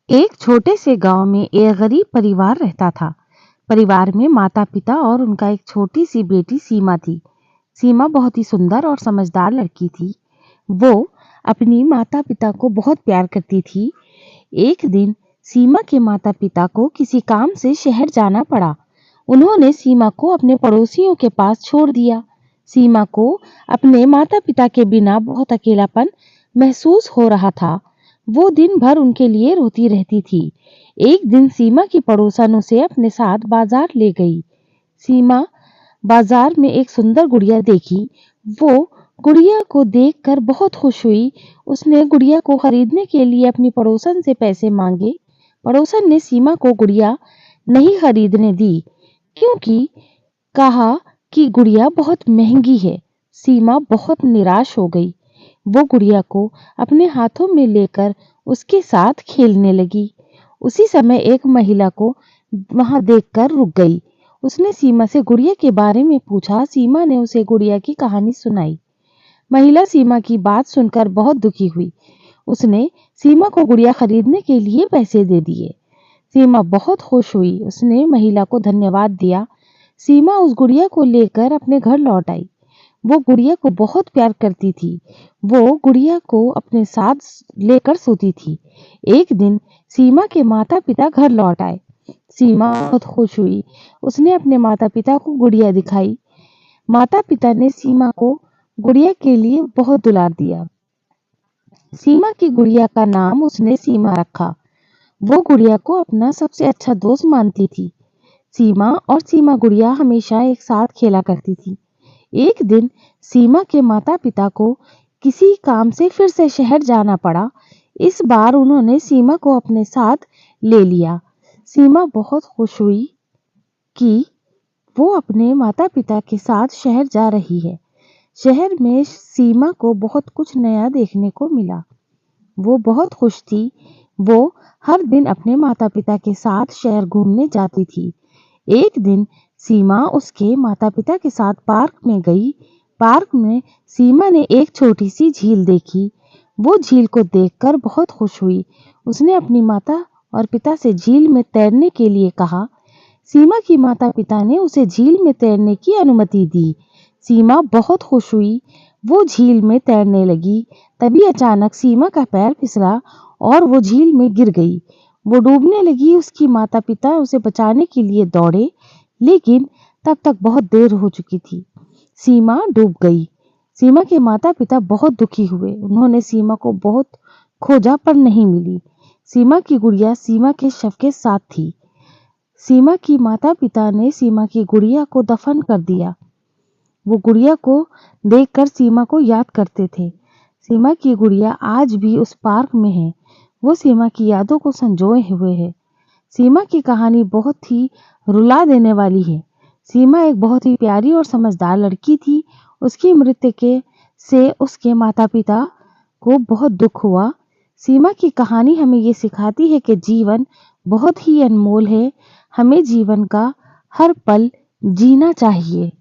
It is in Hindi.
एक छोटे से गांव में एक गरीब परिवार रहता था। परिवार में माता पिता और उनका एक छोटी सी बेटी सीमा थी। सीमा बहुत ही सुंदर और समझदार लड़की थी। वो अपनी माता पिता को बहुत प्यार करती थी। एक दिन सीमा के माता पिता को किसी काम से शहर जाना पड़ा। उन्होंने सीमा को अपने पड़ोसियों के पास छोड़ दिया। सीमा को अपने माता पिता के बिना बहुत अकेलापन महसूस हो रहा था। वो दिन भर उनके लिए रोती रहती थी। एक दिन सीमा की पड़ोसन उसे अपने साथ बाजार ले गई। सीमा बाजार में एक सुंदर गुड़िया देखी। वो गुड़िया को देखकर बहुत खुश हुई। उसने गुड़िया को खरीदने के लिए अपनी पड़ोसन से पैसे मांगे। पड़ोसन ने सीमा को गुड़िया नहीं खरीदने दी क्योंकि कहा कि गुड़िया बहुत महंगी है। सीमा बहुत निराश हो गई। वो गुड़िया को अपने हाथों में लेकर उसके साथ खेलने लगी। उसी समय एक महिला को वहां देखकर रुक गई। उसने सीमा से गुड़िया के बारे में पूछा। सीमा ने उसे गुड़िया की कहानी सुनाई। महिला सीमा की बात सुनकर बहुत दुखी हुई। उसने सीमा को गुड़िया खरीदने के लिए पैसे दे दिए। सीमा बहुत खुश हुई। उसने महिला को धन्यवाद दिया। सीमा उस गुड़िया को लेकर अपने घर लौट आई। वो गुड़िया को बहुत प्यार करती थी। वो गुड़िया को अपने साथ लेकर सोती थी। एक दिन सीमा के माता पिता घर लौट आए। सीमा बहुत खुश हुई। उसने अपने माता पिता को गुड़िया दिखाई। माता पिता ने सीमा को गुड़िया के लिए बहुत दुलार दिया। सीमा की गुड़िया का नाम उसने सीमा रखा। वो गुड़िया को अपना सबसे अच्छा दोस्त मानती थी। सीमा और सीमा गुड़िया हमेशा एक साथ खेला करती थी। एक दिन सीमा के माता पिता को किसी काम से फिर से शहर जाना पड़ा। इस बार उन्होंने सीमा को अपने साथ ले लिया। सीमा बहुत खुश हुई कि वो अपने माता पिता के साथ शहर जा रही है। शहर में सीमा को बहुत कुछ नया देखने को मिला। वो बहुत खुश थी। वो हर दिन अपने माता पिता के साथ शहर घूमने जाती थी। एक दिन सीमा उसके माता पिता के साथ पार्क में गई। पार्क में सीमा ने एक छोटी सी झील देखी। वो झील को देखकर बहुत खुश हुई। उसने अपनी माता और पिता से झील में तैरने के लिए कहा। सीमा की माता पिता ने उसे झील में तैरने की अनुमति दी। सीमा बहुत खुश हुई। वो झील में तैरने लगी। तभी अचानक सीमा का पैर फिसला और वो झील में गिर गई। वो डूबने लगी। उसकी माता पिता उसे बचाने के लिए दौड़े, लेकिन तब तक बहुत देर हो चुकी थी। सीमा डूब गई। सीमा के माता पिता बहुत दुखी हुए। उन्होंने सीमा को बहुत खोजा पर नहीं मिली। सीमा की गुड़िया सीमा के शव के साथ थी। सीमा की माता पिता ने सीमा की गुड़िया को दफन कर दिया। वो गुड़िया को देखकर सीमा को याद करते थे। सीमा की गुड़िया आज भी उस पार्क में है। वो सीमा की यादों को संजोए हुए है। सीमा की कहानी बहुत ही रुला देने वाली है। सीमा एक बहुत ही प्यारी और समझदार लड़की थी। उसकी मृत्यु के से उसके माता पिता को बहुत दुख हुआ। सीमा की कहानी हमें ये सिखाती है कि जीवन बहुत ही अनमोल है। हमें जीवन का हर पल जीना चाहिए।